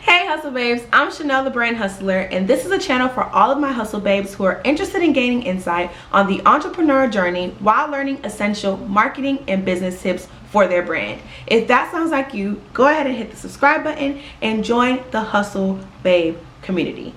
Hey Hustle Babes, I'm Chanel the Brand Hustler, and this is a channel for all of my hustle babes who are interested in gaining insight on the entrepreneur journey while learning essential marketing and business tips for their brand. If that sounds like you, go ahead and hit the subscribe button and join the Hustle Babe community.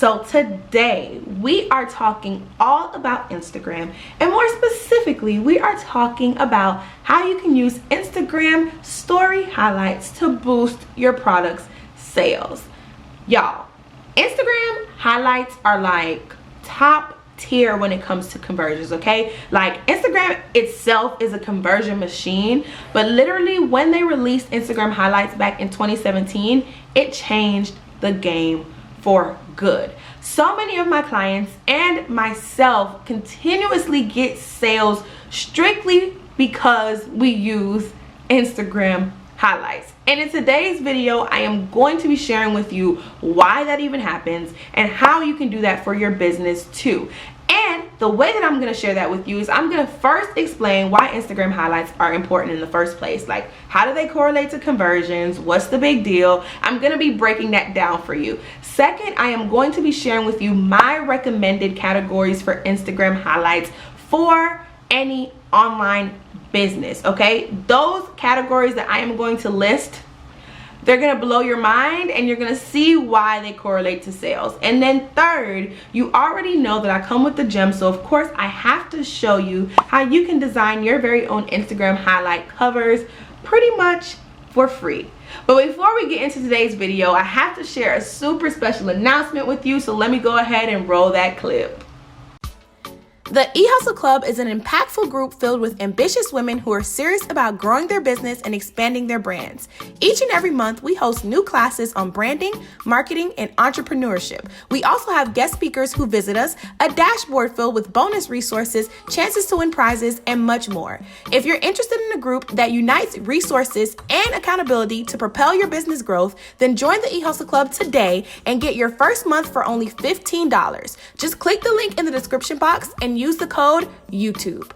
So today we are talking all about Instagram, and more specifically we are talking about how you can use Instagram story highlights to boost your product's sales. Y'all, Instagram highlights are like top tier when it comes to conversions, okay? Like Instagram itself is a conversion machine, but literally when they released Instagram highlights back in 2017, it changed the game for good. So many of my clients and myself continuously get sales strictly because we use Instagram highlights. And in today's video, I am going to be sharing with you why that even happens and how you can do that for your business too. And the way that I'm going to share that with you is I'm going to first explain why Instagram highlights are important in the first place. Like, how do they correlate to conversions? What's the big deal? I'm going to be breaking that down for you. Second, I am going to be sharing with you my recommended categories for Instagram highlights for any online business, okay? Those categories that I am going to list, they're gonna blow your mind and you're gonna see why they correlate to sales. And then third, you already know that I come with the gems, so of course I have to show you how you can design your very own Instagram highlight covers pretty much for free. But before we get into today's video, I have to share a super special announcement with you, so let me go ahead and roll that clip. The eHustle Club is an impactful group filled with ambitious women who are serious about growing their business and expanding their brands. Each and every month, we host new classes on branding, marketing, and entrepreneurship. We also have guest speakers who visit us, a dashboard filled with bonus resources, chances to win prizes, and much more. If you're interested in a group that unites resources and accountability to propel your business growth, then join the eHustle Club today and get your first month for only $15. Just click the link in the description box and use the code YouTube.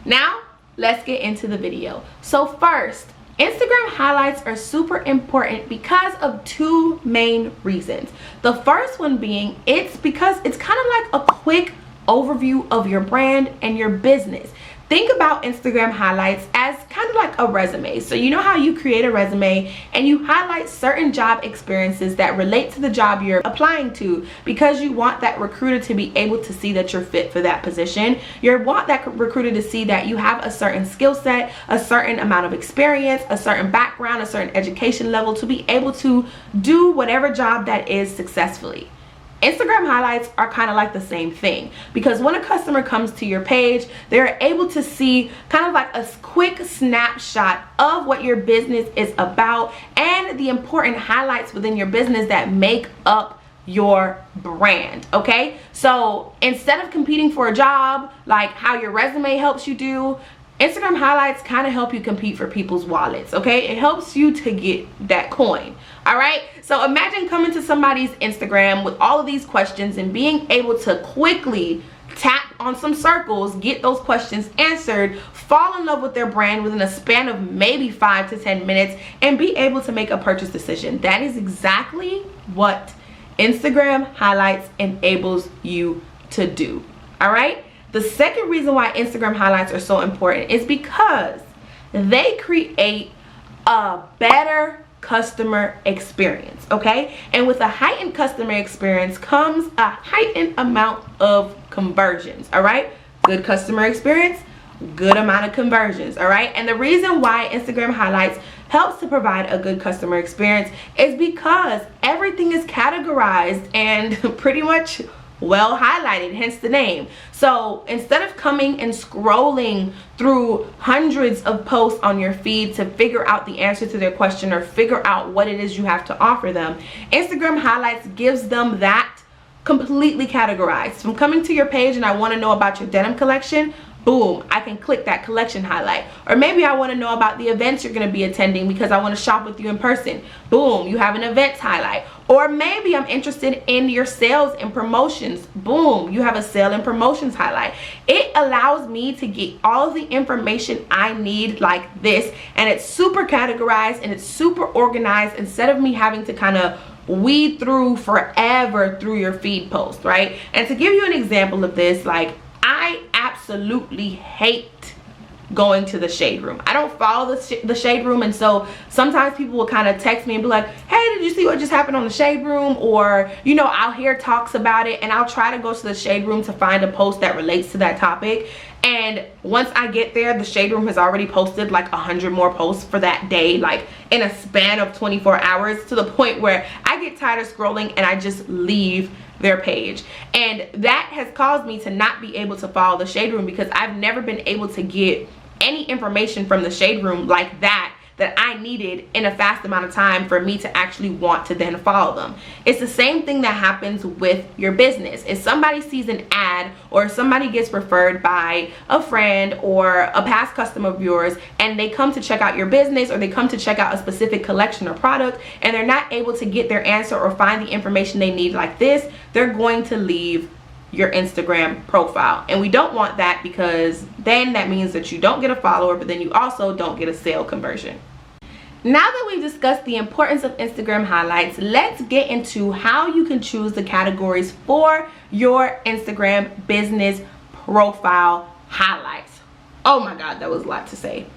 Now, let's get into the video. So first, Instagram highlights are super important because of two main reasons. The first one being it's because it's kind of like a quick overview of your brand and your business. Think about Instagram highlights as kind of like a resume. So you know how you create a resume and you highlight certain job experiences that relate to the job you're applying to because you want that recruiter to be able to see that you're fit for that position. You want that recruiter to see that you have a certain skill set, a certain amount of experience, a certain background, a certain education level to be able to do whatever job that is successfully. Instagram highlights are kind of like the same thing because when a customer comes to your page, they're able to see kind of like a quick snapshot of what your business is about and the important highlights within your business that make up your brand, okay? So instead of competing for a job, like how your resume helps you do, Instagram highlights kind of help you compete for people's wallets, okay? It helps you to get that coin, all right? So imagine coming to somebody's Instagram with all of these questions and being able to quickly tap on some circles, get those questions answered, fall in love with their brand within a span of maybe 5 to 10 minutes, and be able to make a purchase decision. That is exactly what Instagram highlights enables you to do, all right? The second reason why Instagram highlights are so important is because they create a better customer experience, okay? And with a heightened customer experience comes a heightened amount of conversions, all right? Good customer experience, good amount of conversions, all right? And the reason why Instagram highlights helps to provide a good customer experience is because everything is categorized and pretty much well highlighted, hence the name. So instead of coming and scrolling through hundreds of posts on your feed to figure out the answer to their question or figure out what it is you have to offer them, Instagram highlights gives them that completely categorized. From coming to your page and I want to know about your denim collection, Boom, I can click that collection highlight. Or maybe I want to know about the events you're going to be attending because I want to shop with you in person. Boom, you have an events highlight. Or maybe I'm interested in your sales and promotions. Boom, you have a sale and promotions highlight. It allows me to get all of the information I need like this, and it's super categorized and it's super organized instead of me having to kind of weed through forever through your feed post, right? And to give you an example of this, like, I absolutely hate going to the shade room. I don't follow the shade room, and so sometimes people will kind of text me and be like, hey, did you see what just happened on the shade room? Or, you know, I'll hear talks about it, and I'll try to go to the shade room to find a post that relates to that topic. And once I get there, the shade room has already posted like 100 more posts for that day, like in a span of 24 hours, to the point where I get tired of scrolling and I just leave their page. And that has caused me to not be able to follow the shade room because I've never been able to get any information from the shade room like that I needed in a fast amount of time for me to actually want to then follow them. It's the same thing that happens with your business. If somebody sees an ad or somebody gets referred by a friend or a past customer of yours, and they come to check out your business or they come to check out a specific collection or product, and they're not able to get their answer or find the information they need like this, they're going to leave your Instagram profile. And we don't want that, because then that means that you don't get a follower, but then you also don't get a sale conversion. Now that we've discussed the importance of Instagram highlights, let's get into how you can choose the categories for your Instagram business profile highlights. Oh my God, that was a lot to say.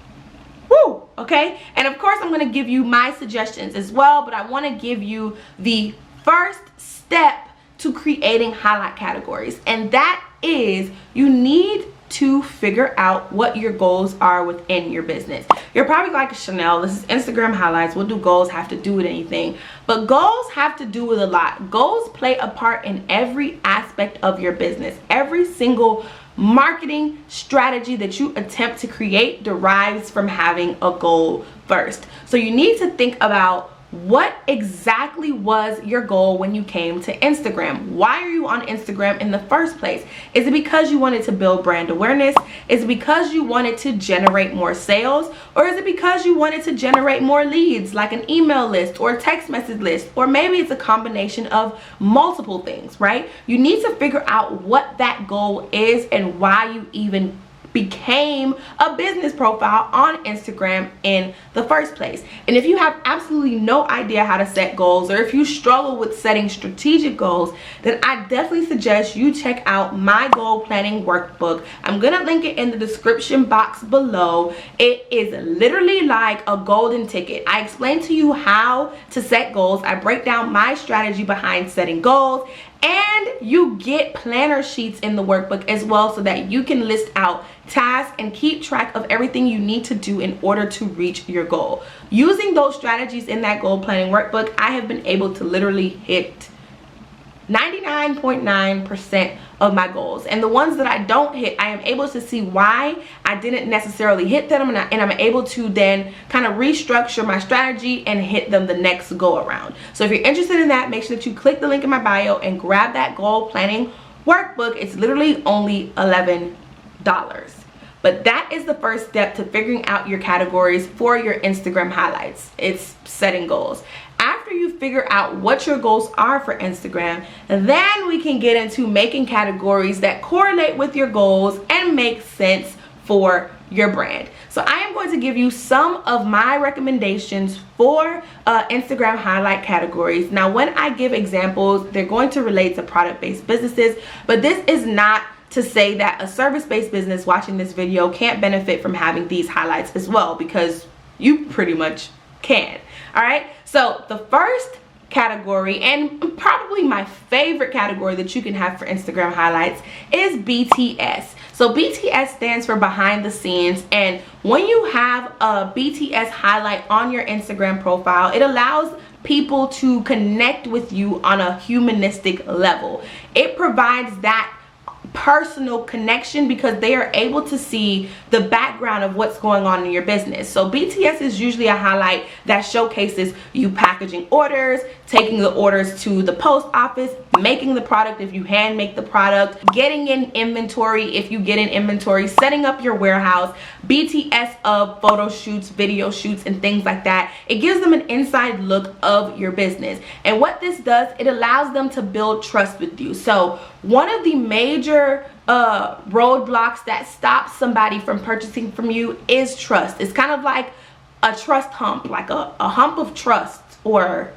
Woo, okay? And of course, I'm gonna give you my suggestions as well, but I wanna give you the first step to creating highlight categories, and that is you need to figure out what your goals are within your business. You're probably like, Chanel, this is Instagram highlights, what do goals have to do with anything? But goals have to do with a lot. Goals play a part in every aspect of your business. Every single marketing strategy that you attempt to create derives from having a goal first. So you need to think about, what exactly was your goal when you came to Instagram? Why are you on Instagram in the first place? Is it because you wanted to build brand awareness? Is it because you wanted to generate more sales? Or is it because you wanted to generate more leads, like an email list or a text message list? Or maybe it's a combination of multiple things, right? You need to figure out what that goal is and why you even became a business profile on Instagram in the first place. And if you have absolutely no idea how to set goals, or if you struggle with setting strategic goals, then I definitely suggest you check out my goal planning workbook. I'm gonna link it in the description box below. It is literally like a golden ticket. I explain to you how to set goals. I break down my strategy behind setting goals, and you get planner sheets in the workbook as well, so that you can list out tasks and keep track of everything you need to do in order to reach your goal. Using those strategies in that goal planning workbook, I have been able to literally hit 99.9% of my goals. And the ones that I don't hit, I am able to see why I didn't necessarily hit them, and I'm able to then kind of restructure my strategy and hit them the next go around. So if you're interested in that, make sure that you click the link in my bio and grab that goal planning workbook. It's literally only $11. But that is the first step to figuring out your categories for your Instagram highlights. It's setting goals. After you figure out what your goals are for Instagram, then we can get into making categories that correlate with your goals and make sense for your brand. So I am going to give you some of my recommendations for Instagram highlight categories. Now, when I give examples, they're going to relate to product-based businesses, but this is not to say that a service-based business watching this video can't benefit from having these highlights as well, because you pretty much can. All right, so the first category, and probably my favorite category that you can have for Instagram highlights, is BTS. So BTS stands for behind the scenes, and when you have a BTS highlight on your Instagram profile, it allows people to connect with you on a humanistic level. It provides that personal connection because they are able to see the background of what's going on in your business. So BTS is usually a highlight that showcases you packaging orders, taking the orders to the post office, making the product if you hand make the product, getting in inventory if you get in inventory, setting up your warehouse, BTS of photo shoots, video shoots, and things like that. It gives them an inside look of your business. And what this does, it allows them to build trust with you. So one of the major roadblocks that stops somebody from purchasing from you is trust. It's kind of like a trust hump, like a hump of trust, or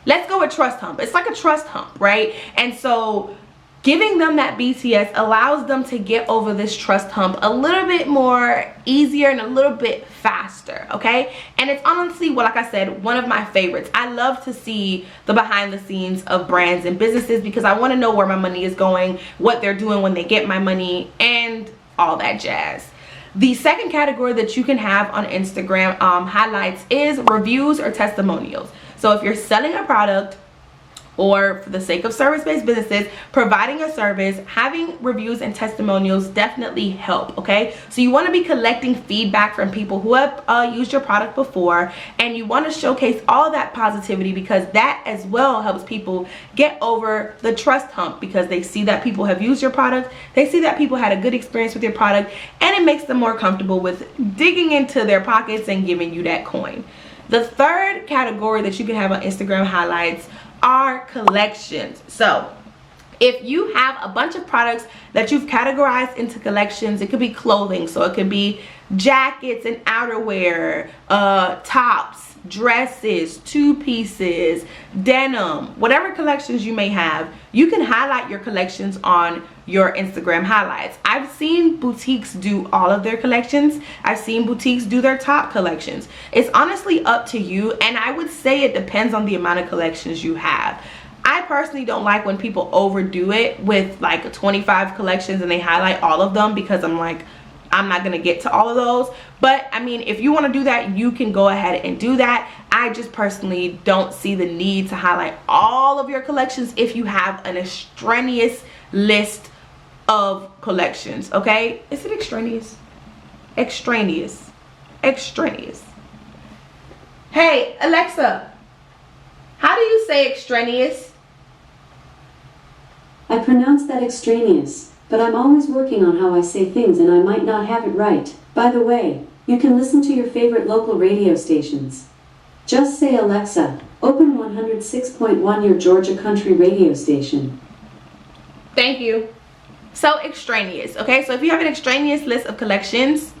let's go with trust hump. It's like a trust hump, right? And so giving them that BTS allows them to get over this trust hump a little bit more easier and a little bit faster, okay? And it's honestly, well, like I said, one of my favorites. I love to see the behind the scenes of brands and businesses because I want to know where my money is going, what they're doing when they get my money, and all that jazz. The second category that you can have on Instagram highlights is reviews or testimonials. So if you're selling a product, or for the sake of service-based businesses, providing a service, having reviews and testimonials definitely help, okay? So you want to be collecting feedback from people who have used your product before, and you want to showcase all that positivity because that as well helps people get over the trust hump because they see that people have used your product, they see that people had a good experience with your product, and it makes them more comfortable with digging into their pockets and giving you that coin. The third category that you can have on Instagram highlights are collections. So if you have a bunch of products that you've categorized into collections, it could be clothing, so it could be jackets and outerwear, tops, dresses, two pieces, denim, whatever collections you may have, you can highlight your collections on your Instagram highlights. I've seen boutiques do all of their collections. I've seen boutiques do their top collections. It's honestly up to you, and I would say it depends on the amount of collections you have. I personally don't like when people overdo it with like 25 collections and they highlight all of them because I'm like, I'm not gonna get to all of those. But I mean, if you want to do that, you can go ahead and do that. I just personally don't see the need to highlight all of your collections if you have an extraneous list of collections, okay? Is it extraneous? Extraneous. Extraneous. Hey, Alexa, how do you say extraneous? I pronounce that extraneous, but I'm always working on how I say things and I might not have it right. By the way, you can listen to your favorite local radio stations. Just say, Alexa, open 106.1 your Georgia country radio station. Thank you. So extraneous, okay? So if you have an extraneous list of collections,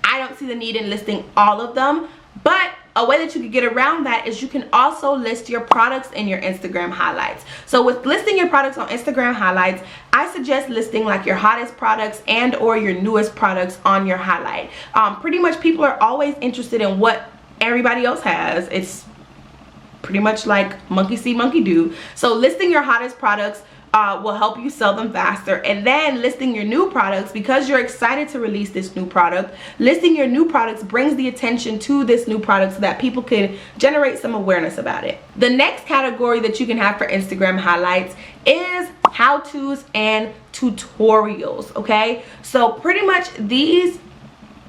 I don't see the need in listing all of them, but a way that you can get around that is you can also list your products in your Instagram highlights. So with listing your products on Instagram highlights, I suggest listing like your hottest products and or your newest products on your highlight. Pretty much people are always interested in what everybody else has. It's pretty much like monkey see, monkey do. So listing your hottest products will help you sell them faster, and then listing your new products because you're excited to release this new product. Listing your new products brings the attention to this new product so that people can generate some awareness about it. The next category that you can have for Instagram highlights is how-tos and tutorials, okay? So pretty much these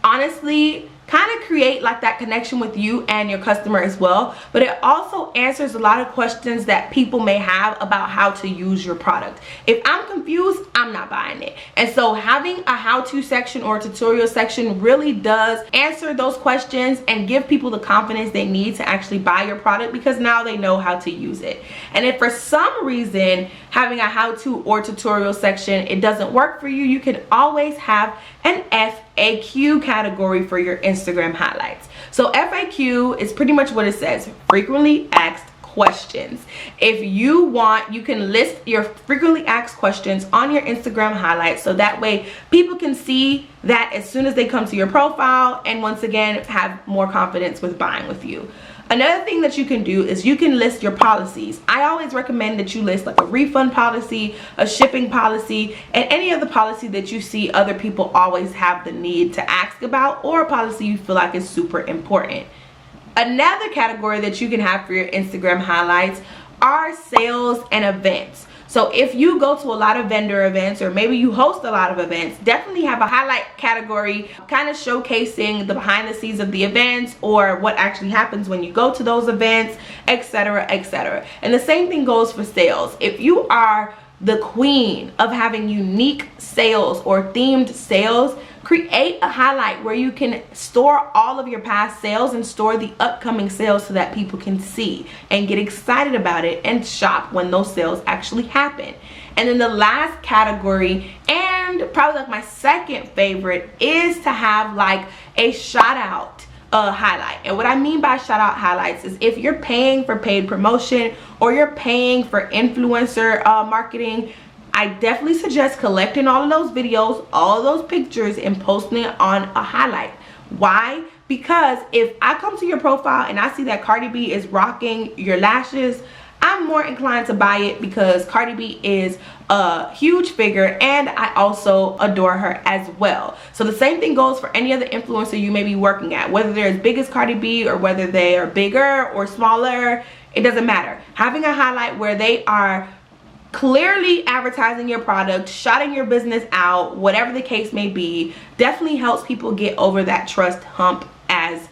honestly kind of create like that connection with you and your customer as well, but it also answers a lot of questions that people may have about how to use your product. If I'm confused, I'm not buying it. And so having a how-to section or a tutorial section really does answer those questions and give people the confidence they need to actually buy your product because now they know how to use it. And if for some reason having a how-to or tutorial section it doesn't work for you, you can always have an FAQ category for your Instagram highlights. So FAQ is pretty much what it says, frequently asked questions. If you want, you can list your frequently asked questions on your Instagram highlights so that way people can see that as soon as they come to your profile and once again have more confidence with buying with you. Another thing that you can do is you can list your policies. I always recommend that you list like a refund policy, a shipping policy, and any other policy that you see other people always have the need to ask about, or a policy you feel like is super important. Another category that you can have for your Instagram highlights are sales and events. So if you go to a lot of vendor events, or maybe you host a lot of events, definitely have a highlight category kind of showcasing the behind the scenes of the events, or what actually happens when you go to those events, etc., etc. And the same thing goes for sales. If you are the queen of having unique sales or themed sales, create a highlight where you can store all of your past sales and store the upcoming sales so that people can see and get excited about it and shop when those sales actually happen. And then the last category, and probably like my second favorite, is to have like a shout out highlight. And what I mean by shout out highlights is if you're paying for paid promotion or you're paying for influencer marketing, I definitely suggest collecting all of those videos, all of those pictures, and posting it on a highlight. Why? Because if I come to your profile and I see that Cardi B is rocking your lashes, I'm more inclined to buy it because Cardi B is a huge figure and I also adore her as well. So the same thing goes for any other influencer you may be working at, whether they're as big as Cardi B or whether they are bigger or smaller, it doesn't matter. Having a highlight where they are clearly advertising your product, shouting your business out, whatever the case may be, definitely helps people get over that trust hump as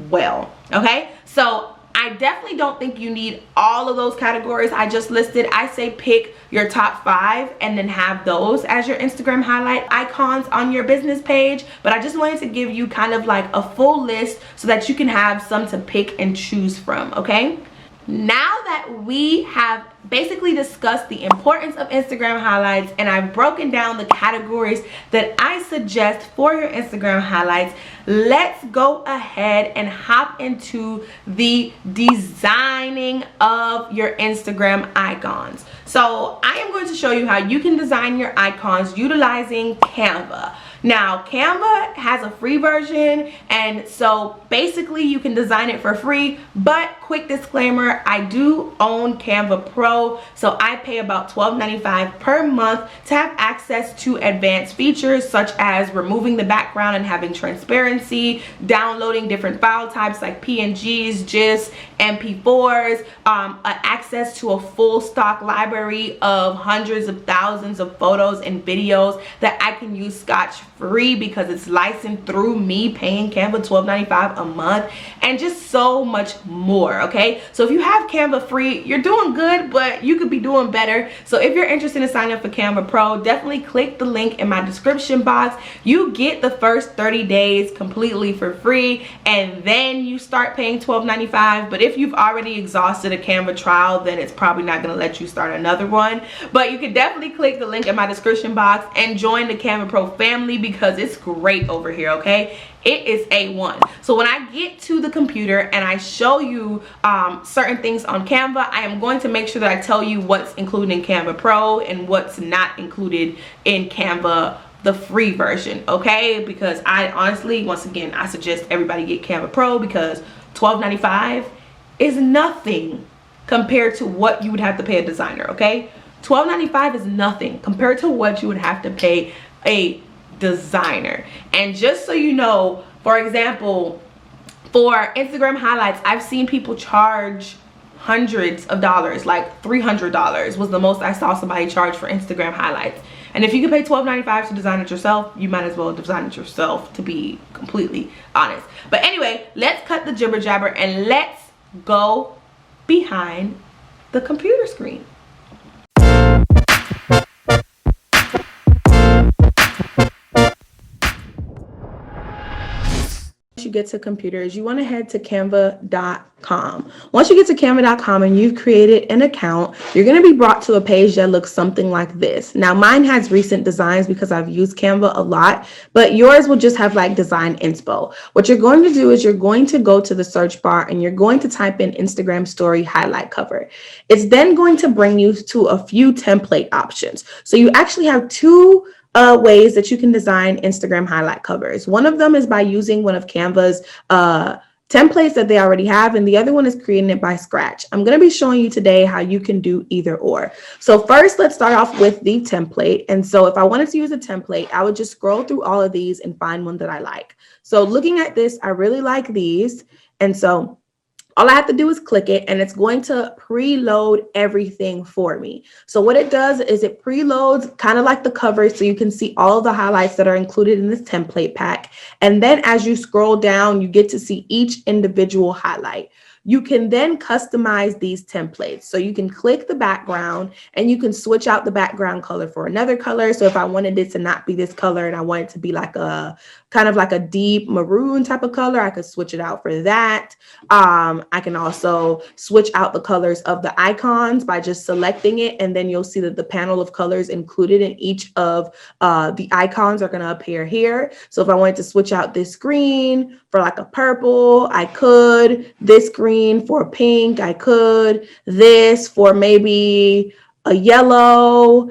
well. Okay, so I definitely don't think you need all of those categories I just listed. I say pick your top 5 and then have those as your Instagram highlight icons on your business page. But I just wanted to give you kind of like a full list so that you can have some to pick and choose from, okay? Now that we have basically discussed the importance of Instagram highlights and I've broken down the categories that I suggest for your Instagram highlights, let's go ahead and hop into the designing of your Instagram icons. So I am going to show you how you can design your icons utilizing Canva. Now, Canva has a free version, and so basically you can design it for free, but quick disclaimer, I do own Canva Pro, so I pay about $12.95 per month to have access to advanced features such as removing the background and having transparency, downloading different file types like PNGs, GIFs, MP4s, access to a full stock library of hundreds of thousands of photos and videos that I can use scotch-free because it's licensed through me paying Canva $12.95 a month, and just so much more. Okay, so if you have Canva free, you're doing good, but you could be doing better. So if you're interested in signing up for Canva Pro, definitely click the link in my description box. You get the first 30 days completely for free, and then you start paying $12.95. But if you've already exhausted a Canva trial, then it's probably not going to let you start another one. But you can definitely click the link in my description box and join the Canva Pro family because it's great over here, okay? It is A1. So when I get to the computer and I show you certain things on Canva, I am going to make sure that I tell you what's included in Canva Pro and what's not included in Canva, the free version, okay? Because I honestly, once again, I suggest everybody get Canva Pro because $12.95 is nothing compared to what you would have to pay a designer, okay? $12.95 is nothing compared to what you would have to pay a designer. And just so you know, for example, for Instagram highlights, I've seen people charge hundreds of dollars, like $300 was the most I saw somebody charge for Instagram highlights. And if you can pay $12.95 to design it yourself, you might as well design it yourself, to be completely honest. But anyway, let's cut the jibber jabber and let's go behind the computer screen. Once you get to computers, you want to head to canva.com. Once you get to canva.com and you've created an account, you're going to be brought to a page that looks something like this. Now, mine has recent designs because I've used Canva a lot, but yours will just have like design inspo. What you're going to do is you're going to go to the search bar and you're going to type in Instagram story highlight cover. It's then going to bring you to a few template options. So you actually have two ways that you can design Instagram highlight covers. One of them is by using one of Canva's templates that they already have, and the other one is creating it by scratch. I'm going to be showing you today how you can do either or. So first, let's start off with the template. And so if I wanted to use a template, I would just scroll through all of these and find one that I like. So looking at this, I really like these. And so All I have to do is click it, and it's going to preload everything for me. So what it does is it preloads kind of like the cover, so you can see all of the highlights that are included in this template pack. And then as you scroll down, you get to see each individual highlight. You can then customize these templates. So you can click the background and you can switch out the background color for another color. So if I wanted it to not be this color and I want it to be like a kind of like a deep maroon type of color, I could switch it out for that. I can also switch out the colors of the icons by just selecting it, and then you'll see that the panel of colors included in each of the icons are going to appear here. So if I wanted to switch out this green for like a purple, I could. This green for pink, I could. This for maybe a yellow,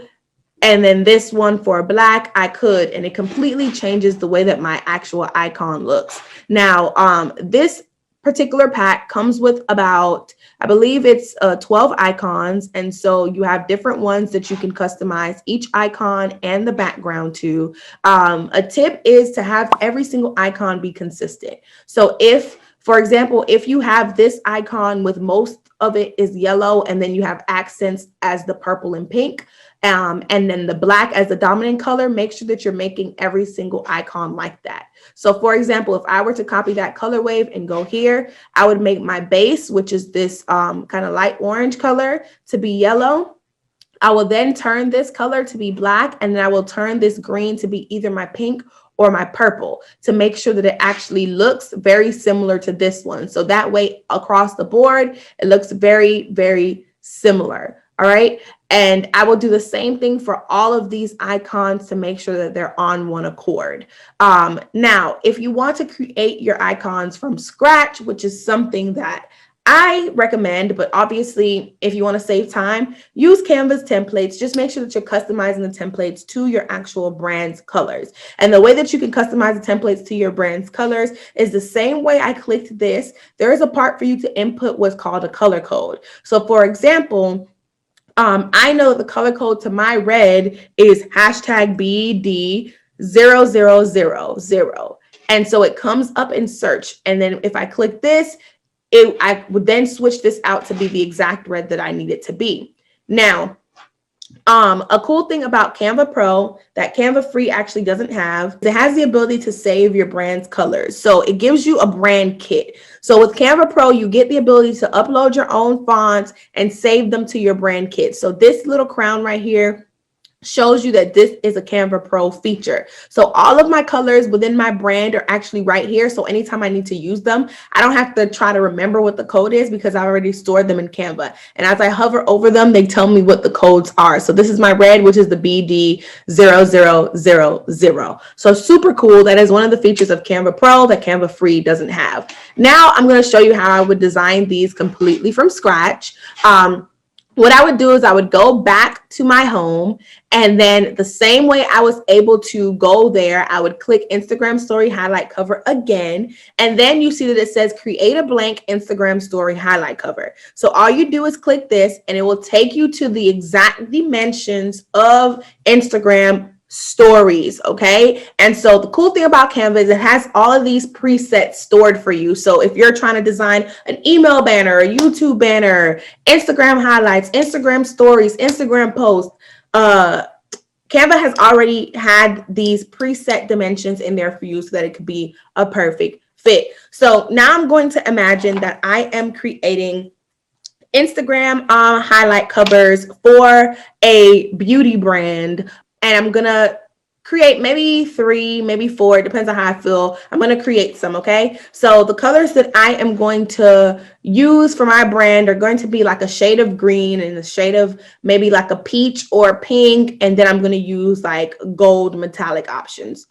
and then this one for black, I could. And it completely changes the way that my actual icon looks. Now, this particular pack comes with about, I believe it's 12 icons. And so you have different ones that you can customize each icon and the background to. A tip is to have every single icon be consistent. So if, for example, if you have this icon with most of it is yellow, and then you have accents as the purple and pink, and then the black as the dominant color, make sure that you're making every single icon like that. So for example, if I were to copy that color wave and go here, I would make my base, which is this kind of light orange color, to be yellow. I will then turn this color to be black, and then I will turn this green to be either my pink or my purple to make sure that it actually looks very similar to this one. So that way across the board, it looks very, very similar. All right. And I will do the same thing for all of these icons to make sure that they're on one accord. Now, if you want to create your icons from scratch, which is something that I recommend, but obviously, if you want to save time, use Canva's templates. Just make sure that you're customizing the templates to your actual brand's colors. And the way that you can customize the templates to your brand's colors is the same way I clicked this. There is a part for you to input what's called a color code. So for example, I know the color code to my red is #BD0000. And so it comes up in search. And then if I click this, I would then switch this out to be the exact red that I need it to be. Now, a cool thing about Canva Pro that Canva Free actually doesn't have, it has the ability to save your brand's colors. So it gives you a brand kit. So with Canva Pro, you get the ability to upload your own fonts and save them to your brand kit. So this little crown right here shows you that this is a Canva Pro feature. So all of my colors within my brand are actually right here. So anytime I need to use them, I don't have to try to remember what the code is because I already stored them in Canva. And as I hover over them, they tell me what the codes are. So this is my red, which is the BD0000. So super cool. That is one of the features of Canva Pro that Canva Free doesn't have. Now I'm going to show you how I would design these completely from scratch. What I would do is I would go back to my home, and then the same way I was able to go there, I would click Instagram story highlight cover again. And then you see that it says create a blank Instagram story highlight cover. So all you do is click this and it will take you to the exact dimensions of Instagram stories. Okay. And so the cool thing about Canva is it has all of these presets stored for you. So if you're trying to design an email banner, a YouTube banner, Instagram highlights, Instagram stories, Instagram posts, Canva has already had these preset dimensions in there for you so that it could be a perfect fit. So now I'm going to imagine that I am creating Instagram highlight covers for a beauty brand. And I'm going to create maybe 3, maybe 4. It depends on how I feel. I'm going to create some, okay? So the colors that I am going to use for my brand are going to be like a shade of green and a shade of maybe like a peach or pink. And then I'm going to use like gold metallic options,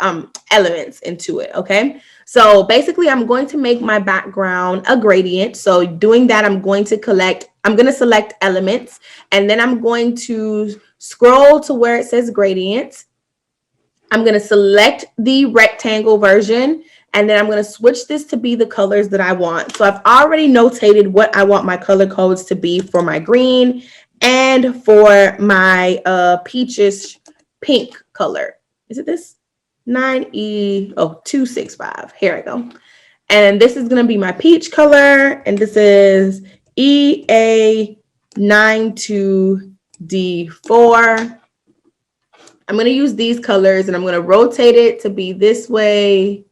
elements into it, okay? So basically, I'm going to make my background a gradient. So doing that, I'm going to select elements, and then I'm going to scroll to where it says gradients. I'm going to select the rectangle version, and then I'm going to switch this to be the colors that I want. So I've already notated what I want my color codes to be for my green and for my peachish pink color. Is it this? 265. Here I go. And this is going to be my peach color. And this is EA92D4. I'm going to use these colors and I'm going to rotate it to be this way.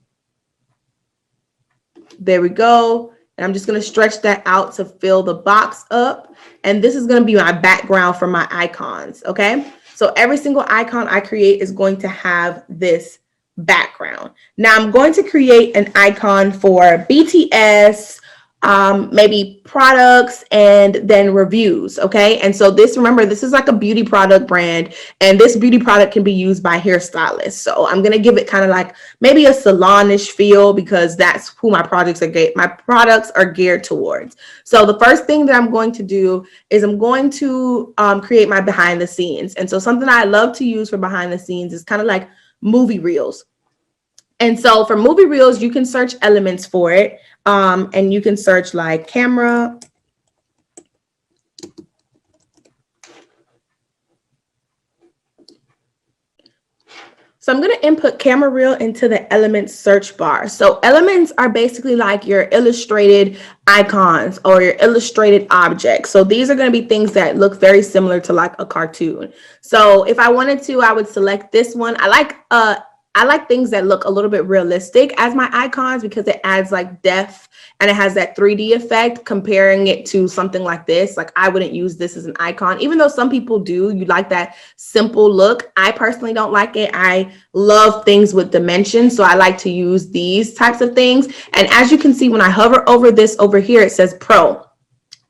There we go. And I'm just going to stretch that out to fill the box up. And this is going to be my background for my icons. Okay. So every single icon I create is going to have this background. Now I'm going to create an icon for BTS, maybe products, and then reviews. Okay. And so this, remember, this is like a beauty product brand, and this beauty product can be used by hairstylists. So I'm going to give it kind of like maybe a salonish feel, because that's who my products are geared towards. So the first thing that I'm going to do is I'm going to create my behind the scenes. And so something I love to use for behind the scenes is kind of like movie reels. And so for movie reels, you can search elements for it. And you can search like camera. So I'm going to input camera reel into the elements search bar. So elements are basically like your illustrated icons or your illustrated objects. So these are going to be things that look very similar to like a cartoon. So if I wanted to, I would select this one. I like things that look a little bit realistic as my icons, because it adds like depth and it has that 3D effect, comparing it to something like this. Like I wouldn't use this as an icon, even though some people do. You like that simple look. I personally don't like it. I love things with dimension. So I like to use these types of things. And as you can see, when I hover over this over here, it says Pro.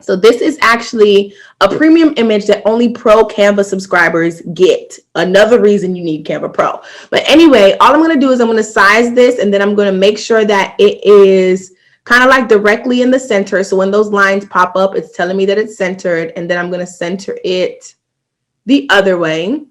So this is actually a premium image that only Pro Canva subscribers get. Another reason you need Canva Pro. But anyway, all I'm going to do is I'm going to size this, and then I'm going to make sure that it is kind of like directly in the center. So when those lines pop up, it's telling me that it's centered, and then I'm going to center it the other way.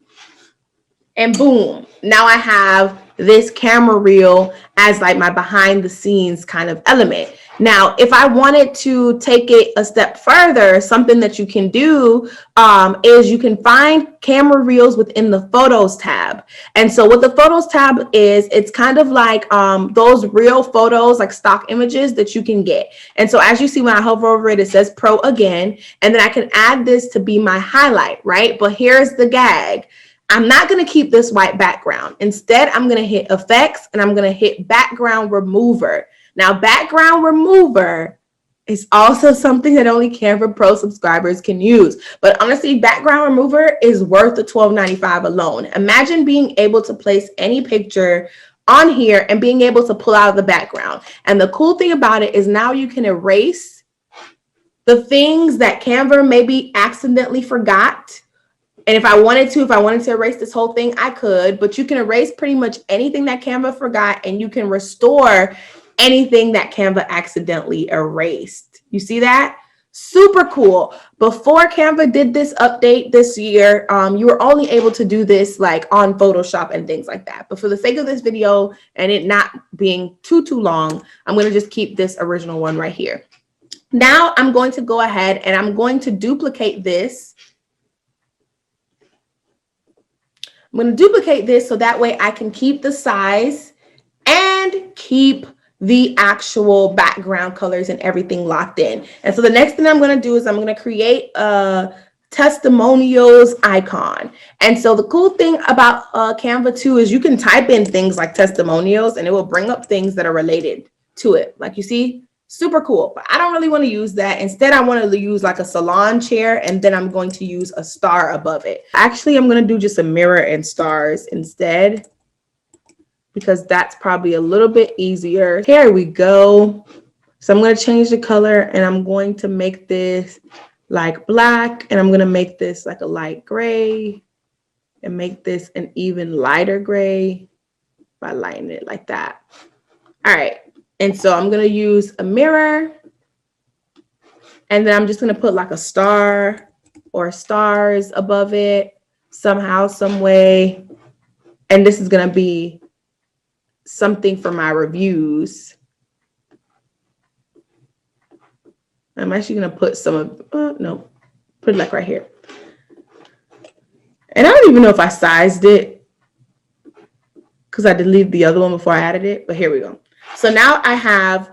And boom, now I have this camera reel as like my behind the scenes kind of element. Now, if I wanted to take it a step further, something that you can do is you can find camera reels within the Photos tab. And so what the Photos tab is, it's kind of like those real photos, like stock images that you can get. And so as you see, when I hover over it, it says Pro again, and then I can add this to be my highlight, right? But here's the gag. I'm not going to keep this white background. Instead, I'm going to hit Effects, and I'm going to hit Background Remover. Now, Background Remover is also something that only Canva Pro subscribers can use. But honestly, Background Remover is worth the $12.95 alone. Imagine being able to place any picture on here and being able to pull out the background. And the cool thing about it is now you can erase the things that Canva maybe accidentally forgot. And if I wanted to erase this whole thing, I could, but you can erase pretty much anything that Canva forgot, and you can restore anything that Canva accidentally erased. You see that? Super cool. Before Canva did this update this year, you were only able to do this like on Photoshop and things like that. But for the sake of this video and it not being too long, I'm going to just keep this original one right here. Now I'm going to go ahead and I'm going to duplicate this. I'm going to duplicate this so that way I can keep the size and keep the actual background colors and everything locked in. And so the next thing I'm going to do is I'm going to create a testimonials icon. And so the cool thing about Canva too is you can type in things like testimonials and it will bring up things that are related to it. Like you see, super cool, but I don't really want to use that. Instead, I want to use like a salon chair, and then I'm going to use a star above it. Actually, I'm going to do just a mirror and stars instead, because that's probably a little bit easier. Here we go. So I'm going to change the color, and I'm going to make this like black, and I'm going to make this like a light gray, and make this an even lighter gray by lighting it like that. All right. And so I'm going to use a mirror, and then I'm just going to put like a star or stars above it somehow, some way. And this is going to be something for my reviews. I'm actually going to put some of, no, put it like right here. And I don't even know if I sized it because I deleted the other one before I added it, but here we go. So now I have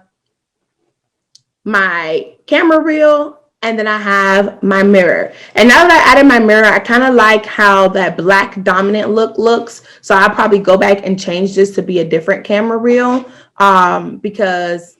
my camera reel, and then I have my mirror. And now that I added my mirror, I kind of like how that black dominant look looks. So I'll probably go back and change this to be a different camera reel, because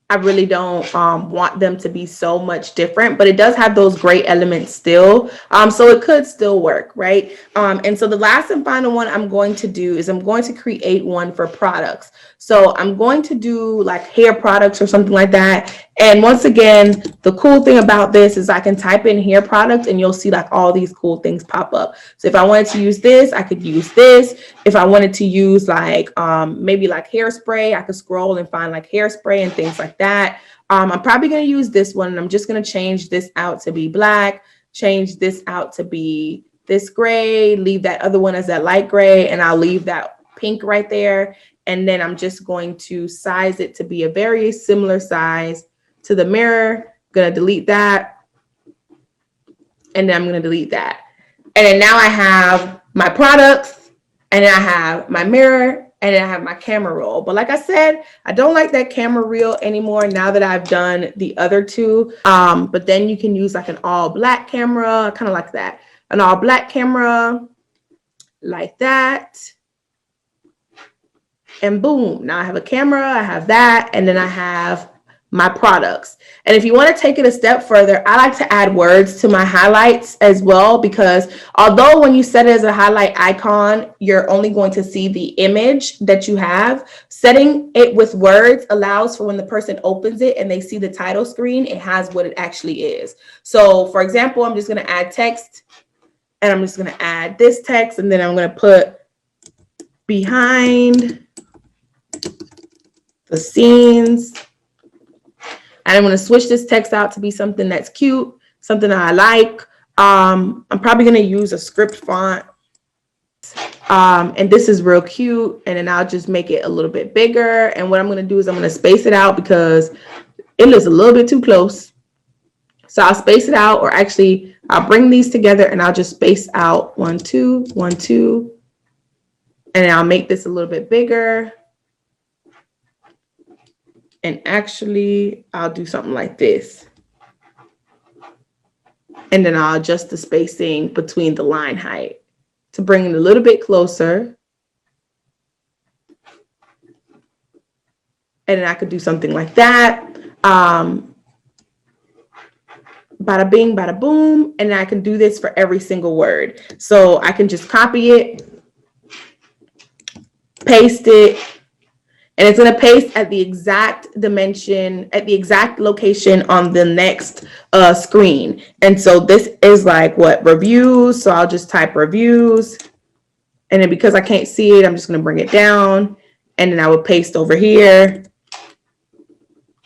I really don't want them to be so much different, but it does have those great elements still. So it could still work, right? And so the last and final one I'm going to do is I'm going to create one for products. So I'm going to do like hair products or something like that. And once again, the cool thing about this is I can type in hair products and you'll see like all these cool things pop up. So if I wanted to use this, I could use this. If I wanted to use like maybe like hairspray, I could scroll and find like hairspray and things like that. I'm probably going to use this one, and I'm just going to change this out to be black, change this out to be this gray, leave that other one as that light gray, and I'll leave that pink right there. And then I'm just going to size it to be a very similar size to the mirror. I'm going to delete that. And then I'm going to delete that. And then now I have my products, and then I have my mirror, and then I have my camera roll. But like I said, I don't like that camera reel anymore now that I've done the other two. But then you can use like an all black camera, kind of like that. An all black camera like that. And boom, now I have a camera, I have that, and then I have my products. And if you want to take it a step further, I like to add words to my highlights as well, because although when you set it as a highlight icon, you're only going to see the image that you have, setting it with words allows for when the person opens it and they see the title screen, it has what it actually is. So for example, I'm just going to add text, and I'm just going to add this text, and then I'm going to put behind the scenes. And I'm going to switch this text out to be something that's cute, something that I like. I'm probably going to use a script font. And this is real cute. And then I'll just make it a little bit bigger. And what I'm going to do is I'm going to space it out because it looks a little bit too close. So I'll space it out, or actually I'll bring these together and I'll just space out 1, 2, 1, 2. And then I'll make this a little bit bigger. And actually, I'll do something like this. And then I'll adjust the spacing between the line height to bring it a little bit closer. And then I could do something like that. Bada bing, bada boom. And I can do this for every single word. So I can just copy it, paste it, and it's going to paste at the exact dimension, at the exact location on the next screen. And so this is like what? Reviews. So I'll just type reviews. And then because I can't see it, I'm just going to bring it down. And then I will paste over here.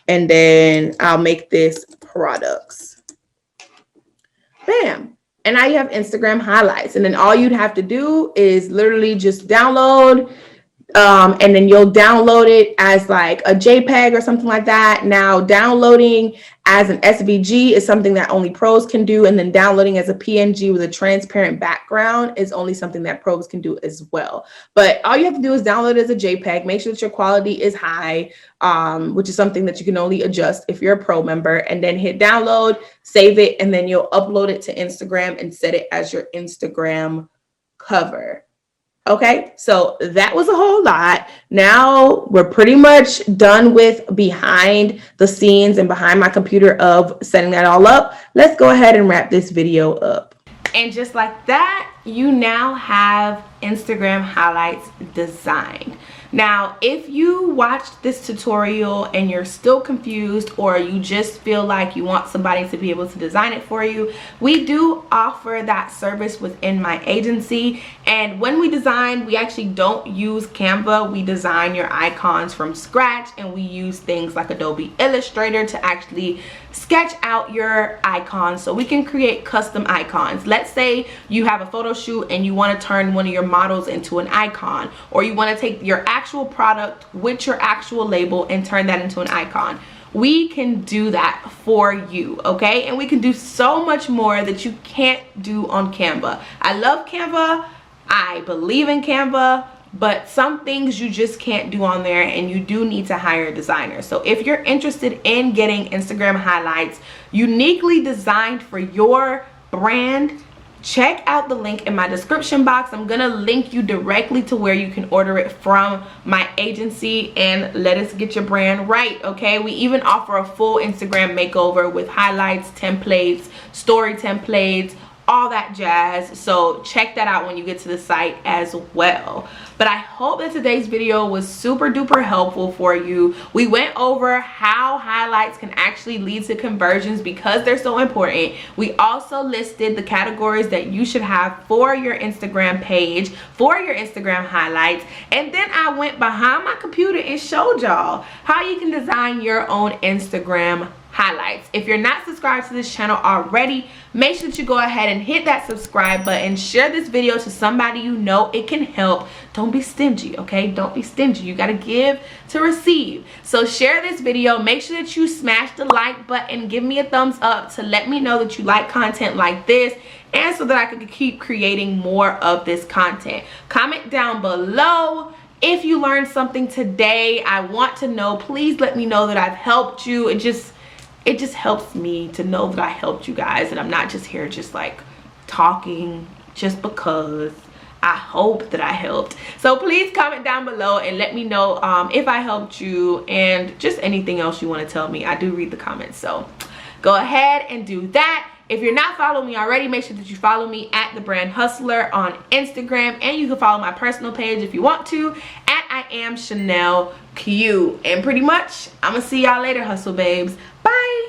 And then I'll make this products. Bam. And now you have Instagram highlights. And then all you'd have to do is literally just download. And then you'll download it as like a JPEG or something like that. Now, downloading as an SVG is something that only pros can do. And then downloading as a PNG with a transparent background is only something that pros can do as well. But all you have to do is download it as a JPEG. Make sure that your quality is high, which is something that you can only adjust if you're a pro member. And then hit download, save it, and then you'll upload it to Instagram and set it as your Instagram cover. Okay, so that was a whole lot. Now we're pretty much done with behind the scenes and behind my computer of setting that all up. Let's go ahead and wrap this video up. And just like that, you now have Instagram highlights designed. Now, if you watched this tutorial and you're still confused, or you just feel like you want somebody to be able to design it for you, we do offer that service within my agency. And when we design, we actually don't use Canva. We design your icons from scratch, and we use things like Adobe Illustrator to actually sketch out your icons so we can create custom icons. Let's say you have a photo shoot and you want to turn one of your models into an icon, or you want to take your actual product with your actual label and turn that into an icon. We can do that for you, okay? And we can do so much more that you can't do on Canva. I love Canva. I believe in Canva, but some things you just can't do on there, and you do need to hire a designer. So if you're interested in getting Instagram highlights uniquely designed for your brand, check out the link in my description box. I'm gonna link you directly to where you can order it from my agency, and let us get your brand right, okay? We even offer a full Instagram makeover with highlights, templates, story templates, all that jazz. So check that out when you get to the site as well. But I hope that today's video was super duper helpful for you. We went over how highlights can actually lead to conversions because they're so important. We also listed the categories that you should have for your Instagram page, for your Instagram highlights. And then I went behind my computer and showed y'all how you can design your own Instagram highlights. If you're not subscribed to this channel already, make sure that you go ahead and hit that subscribe button. Share this video to somebody you know it can help. Don't be stingy, okay? Don't be stingy. You gotta give to receive. So share this video. Make sure that you smash the like button. Give me a thumbs up to let me know that you like content like this, and so that I can keep creating more of this content. Comment down below if you learned something today. I want to know. Please let me know that I've helped you. It just helps me to know that I helped you guys, and I'm not just here just like talking just because. I hope that I helped. So please comment down below and let me know if I helped you, and just anything else you want to tell me. I do read the comments, so go ahead and do that. If you're not following me already, make sure that you follow me at The Brand Hustler on Instagram, and you can follow my personal page if you want to at I Am Chanel Q. And pretty much, I'm gonna see y'all later, hustle babes. Bye.